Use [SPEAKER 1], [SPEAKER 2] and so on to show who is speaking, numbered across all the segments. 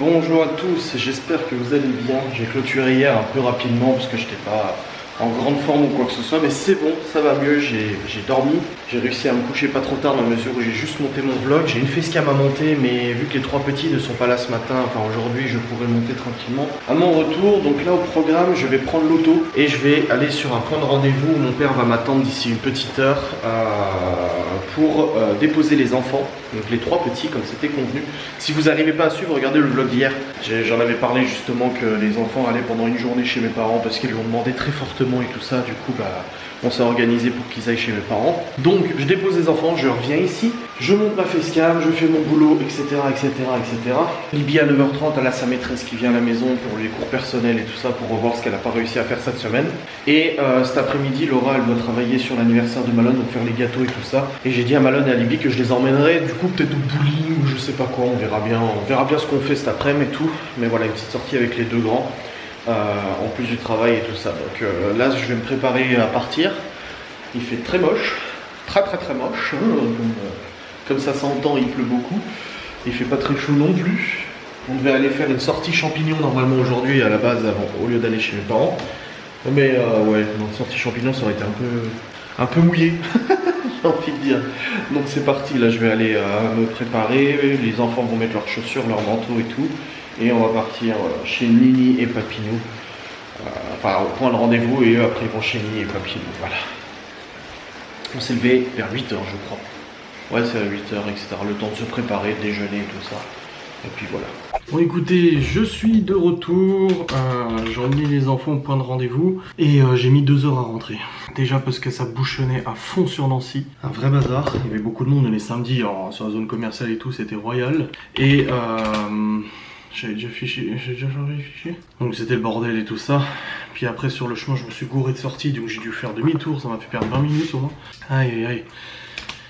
[SPEAKER 1] Bonjour à tous, j'espère que vous allez bien. J'ai clôturé hier un peu rapidement parce que je n'étais pas en grande forme ou quoi que ce soit, mais c'est bon, ça va mieux, j'ai dormi. J'ai réussi à me coucher pas trop tard dans la mesure où j'ai juste monté mon vlog. J'ai une facecam à monter, mais vu que les trois petits ne sont pas là ce matin, enfin aujourd'hui, je pourrais monter tranquillement. À mon retour, donc là au programme, je vais prendre l'auto et je vais aller sur un point de rendez-vous où mon père va m'attendre d'ici une petite heure pour déposer les enfants, donc les trois petits comme c'était convenu. Si vous n'arrivez pas à suivre, regardez le vlog d'hier. J'en avais parlé justement que les enfants allaient pendant une journée chez mes parents parce qu'ils l'ont demandé très fortement et tout ça. Du coup, on s'est organisé pour qu'ils aillent chez mes parents. Donc, je dépose les enfants, je reviens ici, je monte ma facecam, je fais mon boulot, etc. Libye à 9h30, elle a sa maîtresse qui vient à la maison pour les cours personnels et tout ça, pour revoir ce qu'elle n'a pas réussi à faire cette semaine. Et cet après-midi, Laura, elle doit travailler sur l'anniversaire de Malone, donc faire les gâteaux et tout ça. Et j'ai dit à Malone et à Libye que je les emmènerai, du coup, peut-être au bowling ou je sais pas quoi, on verra bien ce qu'on fait cet après-midi et tout. Mais voilà, une petite sortie avec les deux grands. En plus du travail et tout ça. Donc là je vais me préparer à partir. Il fait très moche, très moche, comme ça s'entend, il pleut beaucoup. Il fait pas très chaud non plus. On devait aller faire une sortie champignons normalement aujourd'hui à la base au lieu d'aller chez mes parents. Mais ouais, une sortie champignons ça aurait été un peu mouillé. J'ai envie de dire. Donc c'est parti, là je vais aller me préparer. Les enfants vont mettre leurs chaussures, leurs manteaux et tout. Et on va partir chez Nini et Papinou. Enfin, au point de rendez-vous, et eux après ils vont chez Nini et Papinou. Voilà. On s'est levé vers 8h, je crois. Ouais, c'est à 8h, etc. Le temps de se préparer, de déjeuner et tout ça. Et puis voilà. Bon, écoutez, je suis de retour. J'ai emmené les enfants au point de rendez-vous. Et j'ai mis 2 heures à rentrer. Déjà parce que ça bouchonnait à fond sur Nancy. Un vrai bazar. Il y avait beaucoup de monde les samedis sur la zone commerciale et tout. C'était royal. Et j'avais déjà changé les fichiers. Donc c'était le bordel et tout ça. Puis après sur le chemin je me suis gouré de sortie. Donc j'ai dû faire demi-tour. Ça m'a fait perdre 20 minutes au moins. Aïe.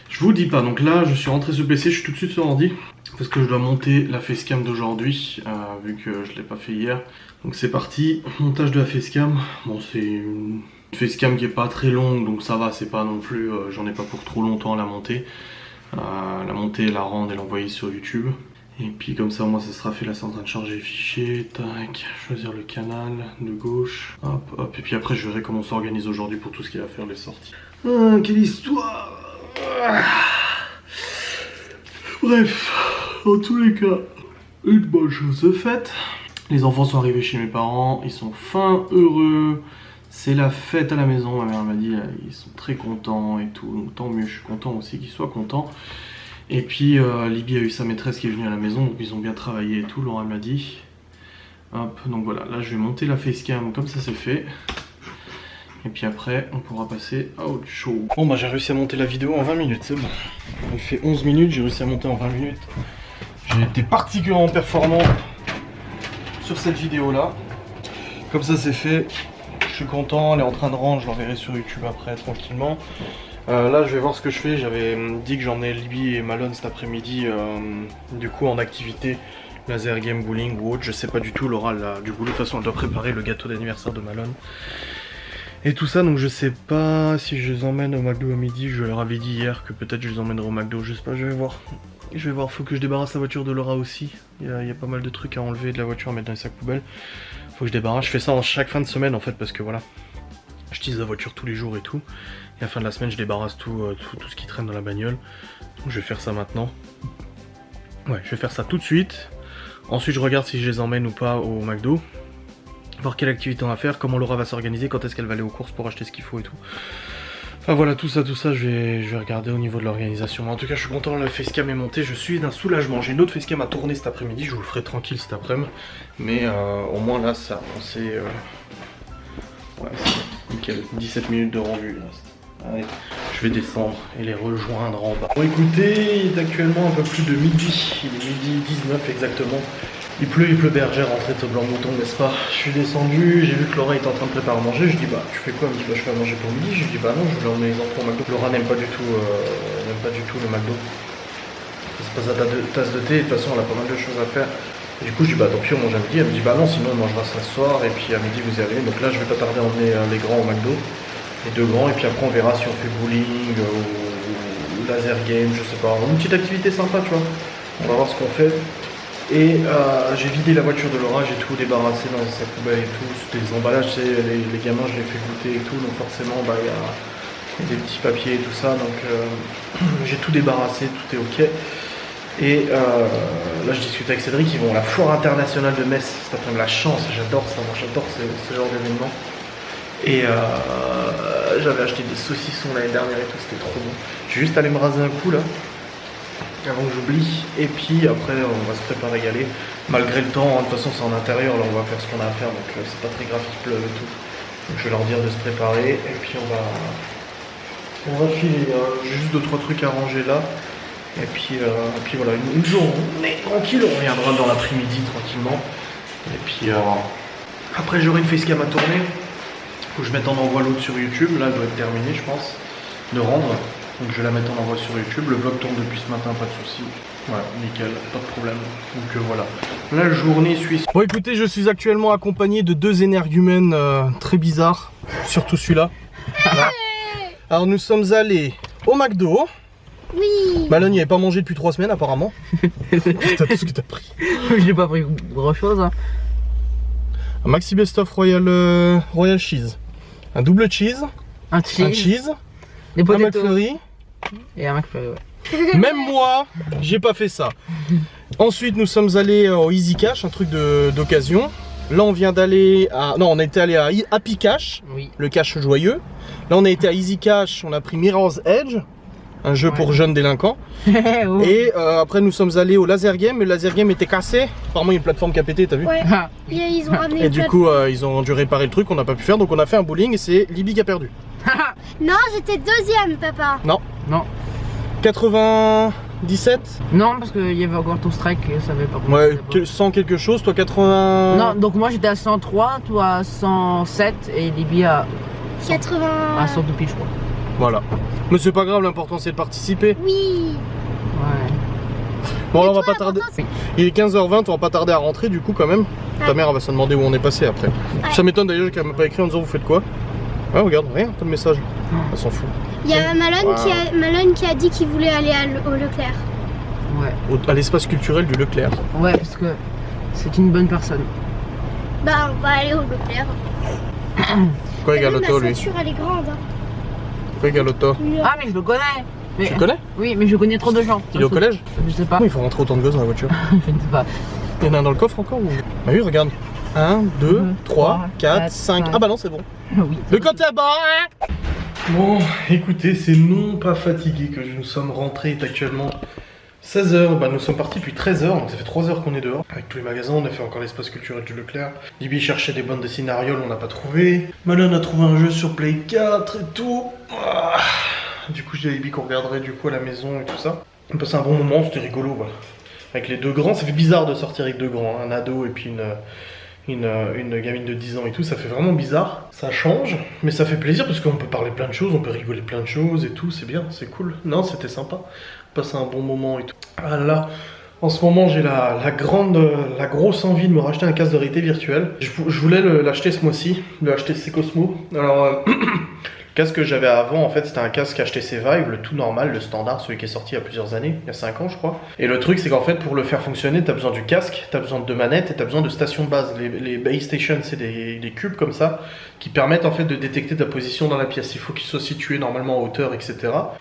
[SPEAKER 1] Je vous dis pas. Donc là je suis rentré sur PC. Je suis tout de suite sur ordi. Parce que je dois monter la facecam d'aujourd'hui. Vu que je l'ai pas fait hier. Donc c'est parti. Montage de la facecam. Bon c'est une facecam qui est pas très longue. Donc ça va. C'est pas non plus. J'en ai pas pour trop longtemps à la monter. La rendre et l'envoyer sur YouTube. Et puis comme ça, moi ça sera fait, là c'est en train de charger les fichiers, tac, choisir le canal de gauche, hop, et puis après je verrai comment on s'organise aujourd'hui pour tout ce qu'il y a à faire, les sorties. Quelle histoire. Bref, en tous les cas, une bonne chose est faite. Les enfants sont arrivés chez mes parents, ils sont fin heureux, c'est la fête à la maison, ma mère m'a dit, ils sont très contents et tout, donc tant mieux, je suis content aussi qu'ils soient contents. Et puis Libye a eu sa maîtresse qui est venue à la maison, donc ils ont bien travaillé et tout, Laura m'a dit. Hop, donc voilà, là je vais monter la facecam comme ça c'est fait. Et puis après on pourra passer à autre chose. Bon bah j'ai réussi à monter la vidéo en 20 minutes, c'est bon. Elle fait 11 minutes, j'ai réussi à monter en 20 minutes. J'ai été particulièrement performant sur cette vidéo là. Comme ça c'est fait, je suis content, elle est en train de rendre, je l'enverrai sur YouTube après tranquillement. Là je vais voir ce que je fais, j'avais dit que j'emmenais Libby et Malone cet après-midi du coup en activité laser game, bowling ou autre, je sais pas du tout. Laura du boulot, de toute façon elle doit préparer le gâteau d'anniversaire de Malone et tout ça, donc je sais pas si je les emmène au McDo à midi. Je leur avais dit hier que peut-être je les emmènerai au McDo, je sais pas, je vais voir, faut que je débarrasse la voiture de Laura aussi, il y a pas mal de trucs à enlever de la voiture, à mettre dans les sacs poubelles, faut que je débarrasse, je fais ça en chaque fin de semaine en fait parce que voilà, j'utilise la voiture tous les jours et tout. Et à la fin de la semaine, je débarrasse tout ce qui traîne dans la bagnole. Donc je vais faire ça maintenant. Ouais, je vais faire ça tout de suite. Ensuite, je regarde si je les emmène ou pas au McDo. Voir quelle activité on va faire, comment Laura va s'organiser, quand est-ce qu'elle va aller aux courses pour acheter ce qu'il faut et tout. Enfin voilà, tout ça, je vais regarder au niveau de l'organisation. En tout cas, je suis content, la facecam est montée. Je suis d'un soulagement. J'ai une autre facecam à tourner cet après-midi. Je vous le ferai tranquille cet après-midi. Mais au moins là, ça, on sait... Ouais, c'est nickel. 17 minutes de rendu. Allez, je vais descendre et les rejoindre en bas. Bon écoutez, il est actuellement un peu plus de midi. Il est midi 19 exactement. Il pleut bergère, rentrée de Blanc-Mouton, n'est-ce pas? Je suis descendu, j'ai vu que Laura était en train de préparer à manger. Je dis bah tu fais quoi? Elle me dit bah je fais à manger pour midi. Je dis bah non, je voulais emmener les enfants au McDo. Laura n'aime pas du tout le McDo. C'est pas sa tasse de thé, de toute façon elle a pas mal de choses à faire. Et du coup je dis bah tant pis on mange à midi. Elle me dit bah non sinon on mangera ça ce soir et puis à midi vous y allez. Donc là je vais pas tarder à emmener les grands au McDo. Les deux grands, et puis après on verra si on fait bowling ou laser game, je sais pas, une petite activité sympa tu vois. On va voir ce qu'on fait. Et j'ai vidé la voiture de Laura, j'ai tout débarrassé dans sa poubelle et tout. C'était les emballages, les gamins, je les fais goûter et tout. Donc forcément, bah, y a des petits papiers et tout ça. Donc j'ai tout débarrassé, tout est ok. Et là je discute avec Cédric, ils vont à la foire internationale de Metz cet après-midi. La chance, j'adore ça, moi j'adore ce genre d'événement. Et j'avais acheté des saucissons l'année dernière et tout, c'était trop bon. Je vais juste aller me raser un coup là, avant que j'oublie. Et puis après on va se préparer à y aller. Malgré le temps, hein, de toute façon c'est en intérieur, là on va faire ce qu'on a à faire, donc c'est pas très grave qu'il pleuve et tout. Donc je vais leur dire de se préparer et puis on va filer. J'ai juste 2-3 trucs à ranger là. Et puis voilà, une journée tranquille, on reviendra dans l'après-midi tranquillement. Et puis après j'aurai une facecam à tourner. Faut que je mette en envoi l'autre sur YouTube, là elle doit être terminée je pense, de rendre. Donc je vais la mettre en envoi sur YouTube, le vlog tourne depuis ce matin, pas de soucis. Voilà, nickel, pas de problème. Donc voilà, la journée suit. Bon écoutez, je suis actuellement accompagné de 2 énergumènes très bizarres, surtout celui-là. Voilà. Alors nous sommes allés au McDo.
[SPEAKER 2] Oui.
[SPEAKER 1] Malone n'y avait pas mangé depuis 3 semaines apparemment. T'as tout ce que t'as pris.
[SPEAKER 3] J'ai pas pris grand chose. Hein.
[SPEAKER 1] Un Maxi Best of Royal Cheese. Un double cheese.
[SPEAKER 3] Un cheese. Des
[SPEAKER 1] un
[SPEAKER 3] potatoes.
[SPEAKER 1] McFlurry.
[SPEAKER 3] Et un McFlurry, ouais.
[SPEAKER 1] Même moi, j'ai pas fait ça. Ensuite, nous sommes allés au Easy Cash, un truc d'occasion. Là, on vient d'aller à... Non, on était allé à Happy Cash,
[SPEAKER 3] Oui.
[SPEAKER 1] le cash joyeux. Là, on a été à Easy Cash, on a pris Mirror's Edge, un jeu pour jeunes délinquants.
[SPEAKER 3] Oh.
[SPEAKER 1] Et après, nous sommes allés au Laser Game, mais le Laser Game était cassé. Apparemment, il y a une plateforme qui a pété, t'as vu?
[SPEAKER 2] Ouais.
[SPEAKER 3] Ah.
[SPEAKER 2] Ils ont ramené
[SPEAKER 1] Et
[SPEAKER 2] une
[SPEAKER 1] du coup, ils ont dû réparer le truc, on n'a pas pu faire. Donc, on a fait un bowling et c'est Libby qui a perdu.
[SPEAKER 2] Non, j'étais deuxième, papa.
[SPEAKER 1] Non.
[SPEAKER 3] Non.
[SPEAKER 1] 97.
[SPEAKER 3] Non, parce qu'il y avait encore ton strike et ça avait pas
[SPEAKER 1] Ouais, 100 quelque chose, toi 80...
[SPEAKER 3] Non, donc moi j'étais à 103, toi à 107 et Libby à
[SPEAKER 2] 80.
[SPEAKER 3] à 100 pile, je crois.
[SPEAKER 1] Voilà. Mais c'est pas grave, l'important c'est de participer.
[SPEAKER 2] Oui.
[SPEAKER 3] Ouais.
[SPEAKER 1] Bon, là, on
[SPEAKER 2] toi,
[SPEAKER 1] va pas tarder.
[SPEAKER 2] l'important,
[SPEAKER 1] Il est 15h20, on va pas tarder à rentrer du coup quand même. Ta
[SPEAKER 2] Ouais.
[SPEAKER 1] mère elle va se demander où on est passé après. Ça m'étonne d'ailleurs qu'elle m'a pas écrit en disant vous faites quoi. Ah regarde, rien, t'as le message. Elle s'en fout.
[SPEAKER 2] Il y a Malone qui a dit qu'il voulait aller au Leclerc.
[SPEAKER 3] Ouais.
[SPEAKER 1] À l'espace culturel du Leclerc.
[SPEAKER 3] Ouais, parce que c'est une bonne personne.
[SPEAKER 2] Bah, on va aller au Leclerc.
[SPEAKER 1] Quoi, il
[SPEAKER 2] T'as vu,
[SPEAKER 1] Galotto
[SPEAKER 2] ma
[SPEAKER 1] lui?
[SPEAKER 2] ceinture, elle est grande. Hein.
[SPEAKER 1] Quoi, Galotto?
[SPEAKER 3] Ah, mais je le connais. Mais...
[SPEAKER 1] Tu le connais?
[SPEAKER 3] Oui, mais je connais trop de gens.
[SPEAKER 1] Il est au collège?
[SPEAKER 3] Je sais pas.
[SPEAKER 1] Il faut rentrer autant de gosses dans la voiture.
[SPEAKER 3] Je ne sais pas.
[SPEAKER 1] Il y en a un dans le coffre encore ou... Bah oui, regarde. 1, 2, 3, 4, 5. Ah bah non, c'est bon.
[SPEAKER 3] Oui.
[SPEAKER 1] Le compte est bas, hein. Bon, écoutez, c'est non pas fatigué que nous sommes rentrés. Il est actuellement 16h. Bah, nous sommes partis depuis 13h, donc ça fait 3 heures qu'on est dehors. Avec tous les magasins, on a fait encore l'espace culturel du Leclerc. Libby cherchait des bandes dessinées Ariol, on n'a pas trouvé. Malone a trouvé un jeu sur Play 4 et tout. Ah. Du coup, j'ai dit à Libby qu'on regarderait du coup à la maison et tout ça. On passait un bon moment, c'était rigolo, voilà. Avec les 2 grands, ça fait bizarre de sortir avec 2 grands, un ado et puis une gamine de 10 ans et tout, ça fait vraiment bizarre. Ça change, mais ça fait plaisir parce qu'on peut parler plein de choses, on peut rigoler plein de choses et tout, c'est bien, c'est cool. Non, c'était sympa, passer un bon moment et tout. Ah là, en ce moment j'ai la grosse envie de me racheter un casque de réalité virtuelle. Je voulais l'acheter ce mois-ci, le HTC Cosmo. Alors, le casque que j'avais avant, en fait, c'était un casque HTC Vive, le tout normal, le standard, celui qui est sorti il y a plusieurs années, il y a 5 ans je crois. Et le truc c'est qu'en fait pour le faire fonctionner, t'as besoin du casque, t'as besoin de manettes et t'as besoin de stations de base. Les base stations, c'est des cubes comme ça, qui permettent en fait de détecter ta position dans la pièce. Il faut qu'ils soient situés normalement en hauteur, etc.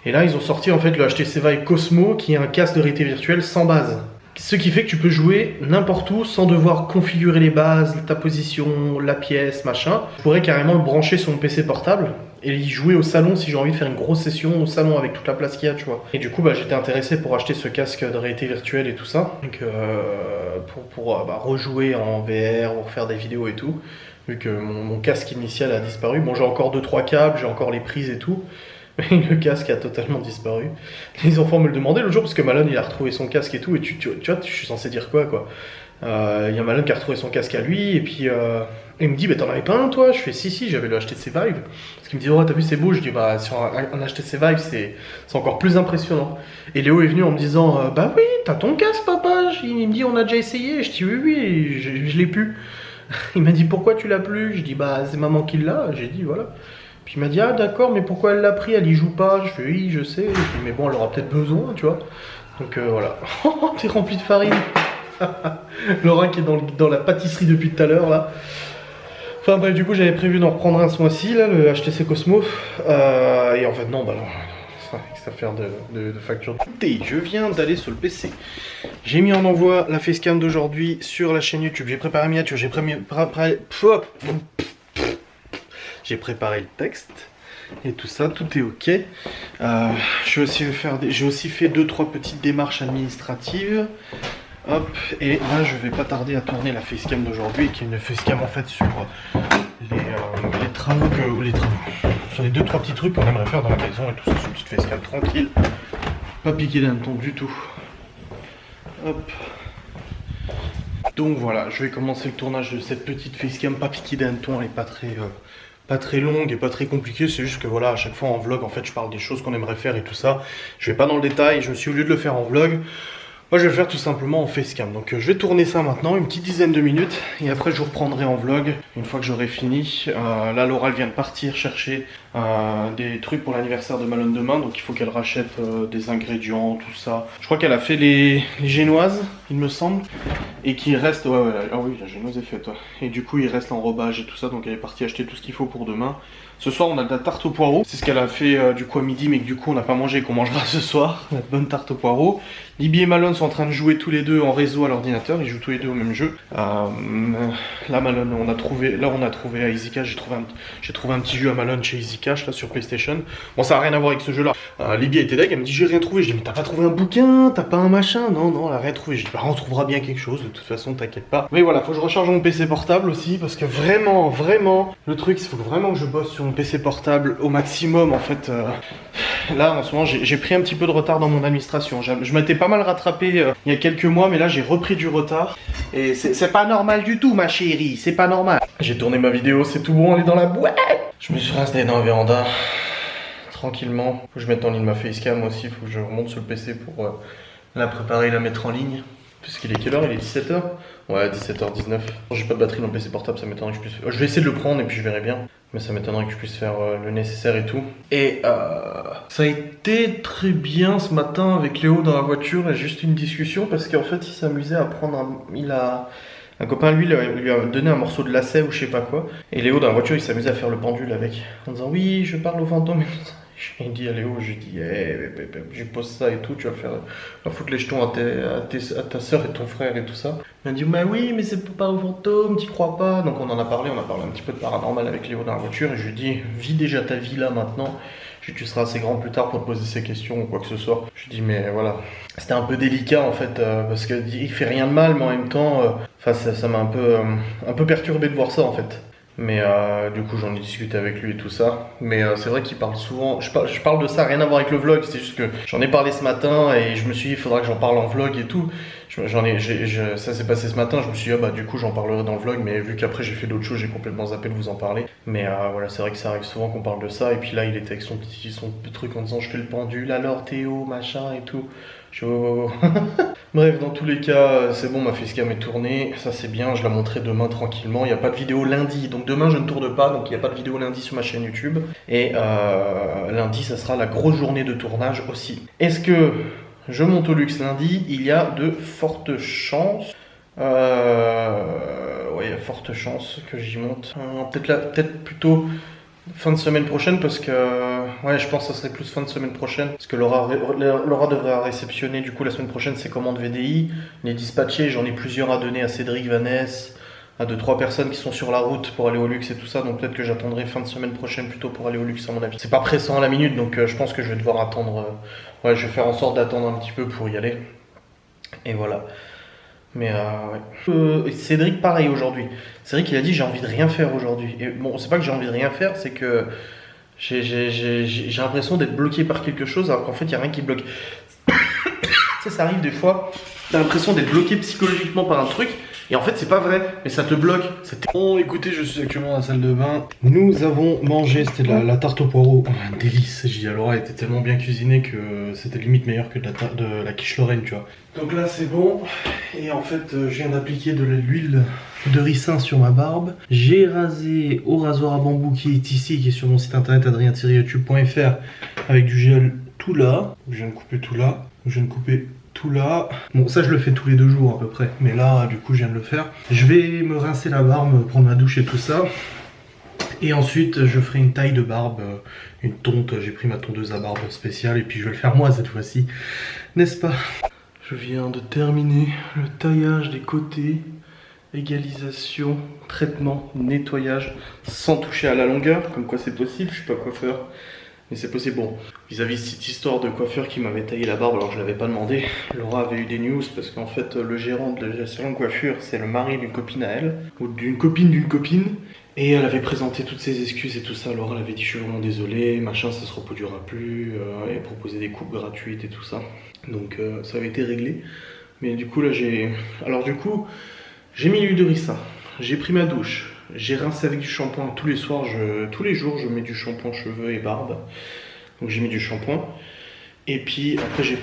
[SPEAKER 1] Et là ils ont sorti en fait le HTC Vive Cosmo, qui est un casque de réalité virtuelle sans base. Ce qui fait que tu peux jouer n'importe où sans devoir configurer les bases, ta position, la pièce, machin. Je pourrais carrément le brancher sur mon PC portable et y jouer au salon si j'ai envie de faire une grosse session au salon avec toute la place qu'il y a, tu vois. Et du coup, bah, j'étais intéressé pour acheter ce casque de réalité virtuelle et tout ça. Donc, pour rejouer en VR ou refaire des vidéos et tout. Vu que mon casque initial a disparu. Bon, j'ai encore 2-3 câbles, j'ai encore les prises et tout. Mais le casque a totalement disparu. Les enfants me le demandaient l'autre jour parce que Malone il a retrouvé son casque et tout. Et tu vois, je suis censé dire quoi. Il y a Malone qui a retrouvé son casque à lui. Et puis il me dit, bah t'en avais pas un toi? Je fais si, j'avais le HTC Vive. Parce qu'il me dit, oh t'as vu c'est beau. Je dis, bah sur un HTC Vive c'est encore plus impressionnant. Et Léo est venu en me disant, bah oui, t'as ton casque papa. Il me dit, on a déjà essayé. Je dis, oui, je l'ai plus. Il m'a dit, pourquoi tu l'as plus? Je dis, bah c'est maman qui l'a. J'ai dit, voilà. Puis il m'a dit, ah d'accord, mais pourquoi elle l'a pris? Elle y joue pas? Je fais, oui, je sais. Je dis, mais bon, elle aura peut-être besoin, tu vois. Donc voilà. T'es rempli de farine. Laura qui est dans la pâtisserie depuis tout à l'heure là. Enfin bref, du coup j'avais prévu d'en reprendre un ce mois-ci, là, le HTC Cosmo. Et en fait non, bah non, cette affaire de facture. Écoutez, je viens d'aller sur le PC. J'ai mis en envoi la facecam d'aujourd'hui sur la chaîne YouTube. J'ai préparé la miniature, j'ai préparé le texte. Et tout ça, tout est ok. J'ai aussi fait 2-3 petites démarches administratives. Hop, et là je vais pas tarder à tourner la facecam d'aujourd'hui, qui est une facecam en fait sur les travaux sur les 2-3 petits trucs qu'on aimerait faire dans la maison et tout ça, sur une petite facecam tranquille. Pas piqué d'un ton du tout. Hop. Donc voilà, je vais commencer le tournage de cette petite facecam, pas piqué d'un ton, elle est pas très longue et pas très compliquée, c'est juste que voilà, à chaque fois en vlog en fait je parle des choses qu'on aimerait faire et tout ça. Je vais pas dans le détail, je me suis au lieu de le faire en vlog, moi je vais le faire tout simplement en facecam. Donc je vais tourner ça maintenant, une petite dizaine de minutes, et après je vous reprendrai en vlog une fois que j'aurai fini. Là Laura elle vient de partir chercher des trucs pour l'anniversaire de Malone demain, donc il faut qu'elle rachète des ingrédients, tout ça. Je crois qu'elle a fait les génoises, il me semble, et qu'il reste, ah oui la génoise est faite, ouais. Et du coup il reste l'enrobage et tout ça, donc elle est partie acheter tout ce qu'il faut pour demain. Ce soir on a de la tarte aux poireaux, c'est ce qu'elle a fait du coup à midi, mais que du coup on n'a pas mangé et qu'on mangera ce soir. La bonne tarte aux poireaux. Libby et Malone sont en train de jouer tous les deux en réseau à l'ordinateur, ils jouent tous les deux au même jeu. Là Malone, on a trouvé à EasyCash, j'ai trouvé un petit jeu à Malone chez EasyCash là sur PlayStation. Bon ça n'a rien à voir avec ce jeu là. Libby était deg, elle me dit j'ai rien trouvé, je dis mais t'as pas trouvé un bouquin, t'as pas un machin? Non, elle a rien trouvé. Je dis bah on trouvera bien quelque chose, de toute façon t'inquiète pas. Mais voilà, faut que je recharge mon PC portable aussi, parce que vraiment, le truc il faut vraiment que je bosse sur mon PC portable au maximum en fait. Là en ce moment j'ai pris un petit peu de retard dans mon administration. Je m'étais pas mal rattrapé il y a quelques mois, mais là j'ai repris du retard. Et c'est pas normal du tout ma chérie, c'est pas normal. J'ai tourné ma vidéo, c'est tout bon, on est dans la boîte. Je me suis installé dans la véranda, tranquillement. Faut que je mette en ligne ma facecam aussi, faut que je remonte sur le PC pour la préparer et la mettre en ligne. Puisqu'il est quelle heure? Il est 17h? Ouais, 17h19. J'ai pas de batterie dans le PC portable, ça m'étonnerait que je puisse... Je vais essayer de le prendre et puis je verrai bien. Mais ça m'étonnerait que je puisse faire le nécessaire et tout. Et ça a été très bien ce matin avec Léo dans la voiture. Et juste une discussion parce qu'en fait il s'amusait à prendre un copain lui a donné un morceau de lacet ou je sais pas quoi. Et Léo dans la voiture il s'amusait à faire le pendule avec. En disant oui je parle au fantôme. J'ai dit à Léo, j'ai dit je pose ça et tout, tu vas foutre les jetons à ta soeur et ton frère et tout ça. Il m'a dit bah oui mais c'est pas au fantôme, t'y crois pas. Donc on a parlé un petit peu de paranormal avec Léo dans la voiture. Et je lui ai dit vis déjà ta vie là maintenant. Tu seras assez grand plus tard pour te poser ces questions ou quoi que ce soit. Je lui ai dit mais voilà. C'était un peu délicat en fait parce qu'il fait rien de mal mais en même temps ça m'a un peu perturbé de voir ça en fait. Mais du coup j'en ai discuté avec lui et tout ça. Mais c'est vrai qu'il parle souvent, je parle de ça, rien à voir avec le vlog. C'est juste que j'en ai parlé ce matin et je me suis dit il faudra que j'en parle en vlog et tout. Ça s'est passé ce matin, je me suis dit bah du coup j'en parlerai dans le vlog. Mais vu qu'après j'ai fait d'autres choses, j'ai complètement zappé de vous en parler. Mais voilà, c'est vrai que ça arrive souvent qu'on parle de ça. Et puis là il était avec son petit truc en disant je fais le pendule, alors Théo, machin et tout. Bref, dans tous les cas, c'est bon, ma facecam est tournée, ça c'est bien, je la montrerai demain tranquillement. Il n'y a pas de vidéo lundi, donc demain je ne tourne pas, donc il n'y a pas de vidéo lundi sur ma chaîne YouTube. Et lundi, ça sera la grosse journée de tournage aussi. Est-ce que je monte au luxe lundi? Il y a de fortes chances. Ouais, il y a fortes chances que j'y monte. Peut-être plutôt fin de semaine prochaine parce que ouais je pense que ça serait plus fin de semaine prochaine parce que Laura devrait réceptionner du coup la semaine prochaine ses commandes VDI, les dispatcher. J'en ai plusieurs à donner à Cédric, Vanessa, à 2-3 personnes qui sont sur la route pour aller au luxe et tout ça, donc peut-être que j'attendrai fin de semaine prochaine plutôt pour aller au luxe à mon avis. C'est pas pressant à la minute donc je pense que je vais devoir attendre, ouais je vais faire en sorte d'attendre un petit peu pour y aller et voilà. Mais ouais. Cédric pareil aujourd'hui. Cédric il a dit j'ai envie de rien faire aujourd'hui. Et bon c'est pas que j'ai envie de rien faire, c'est que j'ai l'impression d'être bloqué par quelque chose alors qu'en fait il n'y a rien qui bloque. Tu sais ça arrive des fois, t'as l'impression d'être bloqué psychologiquement par un truc et en fait c'est pas vrai, mais ça te bloque. Bon écoutez, je suis actuellement dans la salle de bain. Nous avons mangé, c'était la tarte aux poireaux. Un délice, j'ai dit à Laura, elle était tellement bien cuisinée que c'était limite meilleur que de la quiche Lorraine, tu vois. Donc là c'est bon, et en fait je viens d'appliquer de l'huile de ricin sur ma barbe. J'ai rasé au rasoir à bambou qui est ici, qui est sur mon site internet adrien-youtube.fr avec du gel tout là. Je viens de couper tout là, je viens de couper tout là. Bon, ça je le fais tous les 2 jours à peu près, mais là du coup je viens de le faire. Je vais me rincer la barbe, prendre ma douche et tout ça. Et ensuite je ferai une taille de barbe, une tonte. J'ai pris ma tondeuse à barbe spéciale et puis je vais le faire moi cette fois-ci, n'est-ce pas? Je viens de terminer le taillage des côtés, égalisation, traitement, nettoyage, sans toucher à la longueur, comme quoi c'est possible, je suis pas coiffeur. Mais c'est possible. Bon, vis-à-vis de cette histoire de coiffeur qui m'avait taillé la barbe, alors je l'avais pas demandé. Laura avait eu des news parce qu'en fait le gérant de la salon de coiffure, c'est le mari d'une copine à elle, ou d'une copine. Et elle avait présenté toutes ses excuses et tout ça. Laura elle avait dit je suis vraiment désolée, machin, ça se reproduira plus. Et proposé des coupes gratuites et tout ça. Donc ça avait été réglé. Mais du coup là j'ai mis l'huile de ricin, j'ai pris ma douche. J'ai rincé avec du shampoing tous les soirs, tous les jours je mets du shampoing cheveux et barbe. Donc j'ai mis du shampoing. Et puis après j'ai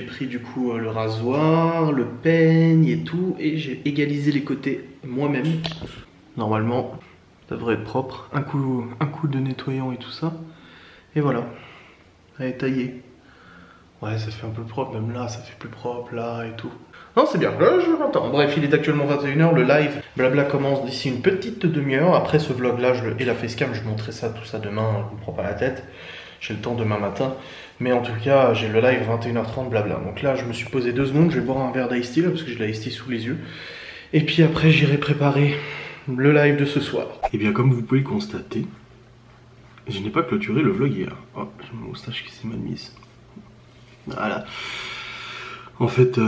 [SPEAKER 1] pris du coup le rasoir, le peigne et tout. Et j'ai égalisé les côtés moi-même. Normalement ça devrait être propre. Un coup de nettoyant et tout ça. Et voilà. Elle est taillée. Ouais, ça fait un peu propre, même là ça fait plus propre là et tout. Non, c'est bien, là je m'attends. Bref, il est actuellement 21h, le live blabla commence d'ici une petite demi-heure. Après ce vlog là et la facecam, je montrerai ça, tout ça demain, je me prends pas la tête. J'ai le temps demain matin. Mais en tout cas, j'ai le live 21h30 blabla. Donc là, je me suis posé 2 secondes, je vais boire un verre d'ice tea là, parce que j'ai l'ice tea sous les yeux. Et puis après, j'irai préparer le live de ce soir. Et bien, comme vous pouvez le constater, je n'ai pas clôturé le vlog hier. Oh, j'ai ma moustache qui s'est mal mise. Voilà. En fait,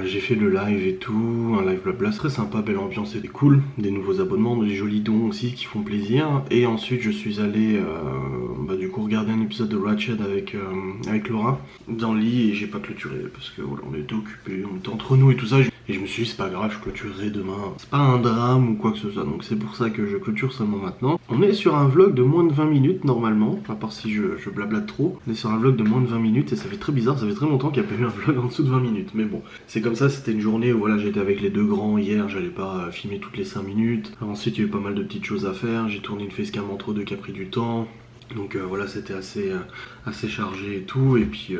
[SPEAKER 1] j'ai fait le live et tout, un live blabla, très sympa, belle ambiance, c'était cool, des nouveaux abonnements, des jolis dons aussi qui font plaisir. Et ensuite, je suis allé, du coup, regarder un épisode de Ratched avec Laura dans le lit et j'ai pas clôturé parce que voilà, on était occupés, on était entre nous et tout ça. Et je me suis dit, c'est pas grave, je clôturerai demain. C'est pas un drame ou quoi que ce soit, donc c'est pour ça que je clôture seulement maintenant. On est sur un vlog de moins de 20 minutes normalement, à part si je blablate trop. On est sur un vlog de moins de 20 minutes et ça fait très bizarre, ça fait très longtemps qu'il n'y a pas eu un vlog en dessous de 20 minutes. Mais bon, c'est comme ça, c'était une journée où voilà, j'étais avec les 2 grands hier, j'allais pas filmer toutes les 5 minutes. Ensuite, il y a eu pas mal de petites choses à faire, j'ai tourné une facecam entre 2 qui a pris du temps. Donc voilà, c'était assez chargé et tout. Et puis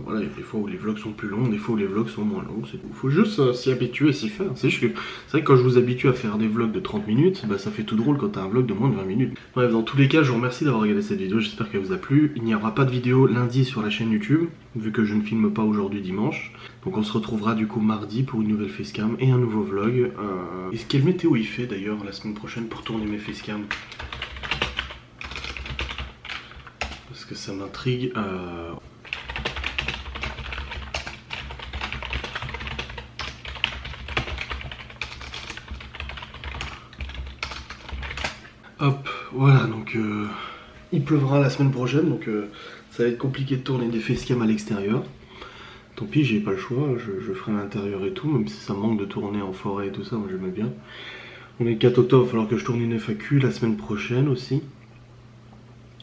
[SPEAKER 1] voilà, il y a des fois où les vlogs sont plus longs, des fois où les vlogs sont moins longs. Il faut juste s'y habituer et s'y faire. C'est vrai que quand je vous habitue à faire des vlogs de 30 minutes, bah, ça fait tout drôle quand t'as un vlog de moins de 20 minutes. Bref, dans tous les cas, je vous remercie d'avoir regardé cette vidéo. J'espère qu'elle vous a plu. Il n'y aura pas de vidéo lundi sur la chaîne YouTube, vu que je ne filme pas aujourd'hui dimanche. Donc on se retrouvera du coup mardi pour une nouvelle facecam et un nouveau vlog. Et quelle météo il fait d'ailleurs la semaine prochaine pour tourner mes facecams? Parce que ça m'intrigue. Hop, voilà, donc il pleuvra la semaine prochaine, donc ça va être compliqué de tourner des facecams à l'extérieur. Tant pis, j'ai pas le choix, je ferai à l'intérieur et tout, même si ça me manque de tourner en forêt et tout ça, moi j'aime bien. On est le 4 octobre, il va falloir que je tourne une FAQ la semaine prochaine aussi.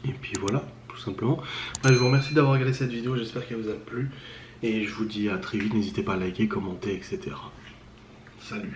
[SPEAKER 1] Et puis voilà, tout simplement. Je vous remercie d'avoir regardé cette vidéo, j'espère qu'elle vous a plu. Et je vous dis à très vite, n'hésitez pas à liker, commenter, etc. Salut.